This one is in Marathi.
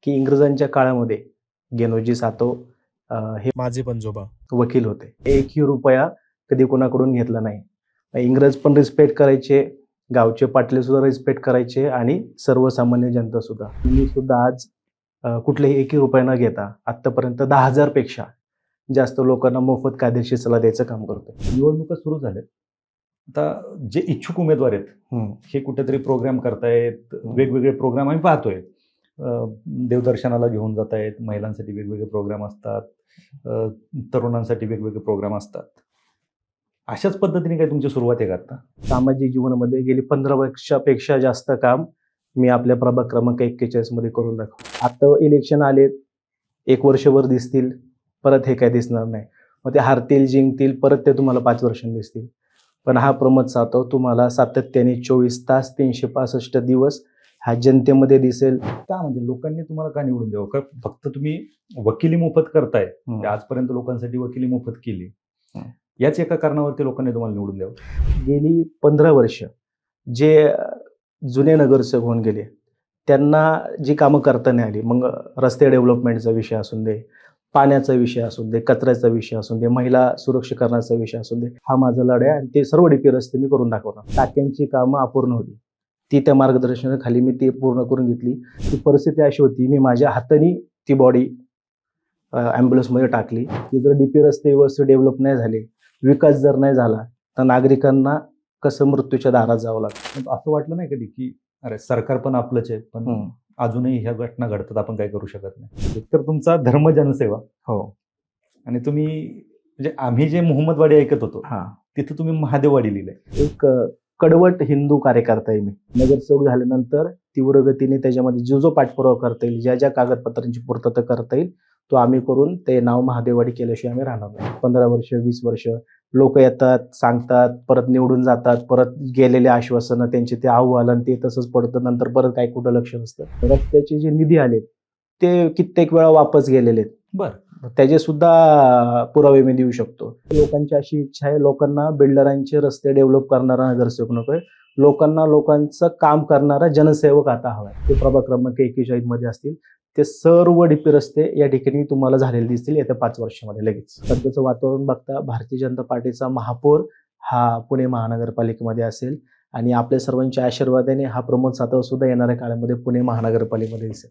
की इंग्रजांच्या काळामध्ये गेनोजी सातो हे माझे पंजोबा. वकील होते. एकही रुपया कधी कोणाकडून घेतला नाही. इंग्रज पण रिस्पेक्ट करायचे, गावचे पाटले सुद्धा रिस्पेक्ट करायचे आणि सर्वसामान्य जनता सुद्धा. मी सुद्धा आज कुठलेही एकही रुपया न घेता आत्तापर्यंत 10,000 पेक्षा जास्त लोकांना मोफत कायदेशीर सल्ला द्यायचं काम करतो. निवडणुका सुरू झाल्यात. आता जे इच्छुक उमेदवार आहेत हे कुठेतरी प्रोग्राम करतायत, वेगवेगळे प्रोग्राम आम्ही पाहतोय. देवदर्शनाला घेऊन जात आहेत, महिलांसाठी वेगवेगळे प्रोग्राम असतात, तरुणांसाठी वेगवेगळे प्रोग्राम असतात. अशाच पद्धतीने काही तुमची सुरुवात आहे का आता? सामाजिक जीवनामध्ये गेली 15 वर्षापेक्षा जास्त काम मी आपल्या प्रभाग क्रमांक 41 मध्ये करून दाखवतो. आता इलेक्शन आले, 1 वर्षभर दिसतील, परत हे काय दिसणार नाही. मग ते हारतील, जिंकतील, परत ते तुम्हाला 5 वर्षांनी दिसतील. पण हा प्रमोद सातव तुम्हाला सातत्याने 24 तास 365 दिवस हा जनतेमध्ये दिसेल. का म्हणजे लोकांनी तुम्हाला का निवडून द्यावं? का फक्त तुम्ही वकिली मोफत करताय, आजपर्यंत लोकांसाठी वकिली मोफत केली, याच एका कारणावरती लोकांनी तुम्हाला निवडून द्यावं? गेली 15 वर्ष जे जुने नगरसेवक होऊन गेले त्यांना जी कामं करता नाही आली, मग रस्ते डेव्हलपमेंटचा विषय असून दे, पाण्याचा विषय असून दे, कचऱ्याचा विषय असून दे, महिला सुरक्षीकरणाचा विषय असून दे, हा माझा लढा आहे आणि ते सर्व डीपी रस्ते मी करून दाखवणार. टाक्यांची कामं अपूर्ण होती, ती त्या मार्गदर्शनाखाली मी ती पूर्ण करून घेतली. ती परिस्थिती अशी होती, मी माझ्या हाताने ती बॉडी ॲम्ब्युलन्समध्ये टाकली. ती जर डीपी रस्ते व्यवस्थित डेव्हलप नाही झाले, विकास जर नाही झाला, तर नागरिकांना कसं मृत्यूच्या दारात जावं लागतं. असं वाटलं नाही कधी की अरे सरकार पण आपलंच आहे, पण अजूनही ह्या घटना घडतात, आपण काय करू शकत नाही? तर तुमचा धर्म जनसेवा, हो, आणि तुम्ही म्हणजे आम्ही जे मोहम्मदवाडी ऐकत होतो तिथं तुम्ही महादेववाडी लिहिलंय. एक कडवट हिंदू कार्यकर्ता आहे मी. नगरसेवक झाल्यानंतर तीव्र गतीने त्याच्यामध्ये जो पाठपुरावा करता येईल, ज्या कागदपत्रांची पूर्तता करता येईल, तो आम्ही करून ते नाव महादेववाडी केल्याशिवाय आम्ही राहणार नाही. 15 वर्ष 20 वर्ष लोक येतात, सांगतात, परत निवडून जातात, परत गेलेले आश्वासनं त्यांचे ते अहवाल ते तसंच पडतं. नंतर परत काय कुठं लक्ष नसतं. रस्त्याचे जे निधी आले ते कित्येक वेळा वापस गेलेले आहेत. बरं, त्याचे सुद्धा पुरावे मी देऊ शकतो. लोकांची अशी इच्छा आहे, लोकांना बिल्डरांचे रस्ते डेव्हलप करणारा नगरसेवक नकोय, लोकांचं काम करणारा जनसेवक आता हवाय. ते प्रभाग क्रमांक 41 मध्ये असतील, ते सर्व डीपी रस्ते या ठिकाणी तुम्हाला झालेले दिसतील येत्या 5 वर्षामध्ये लगेच. सध्याचं वातावरण बघता भारतीय जनता पार्टीचा महापौर हा पुणे महानगरपालिकेमध्ये असेल आणि आपल्या सर्वांच्या आशीर्वादाने हा प्रमोद सातव सुद्धा येणाऱ्या काळामध्ये पुणे महानगरपालिकेमध्ये दिसेल.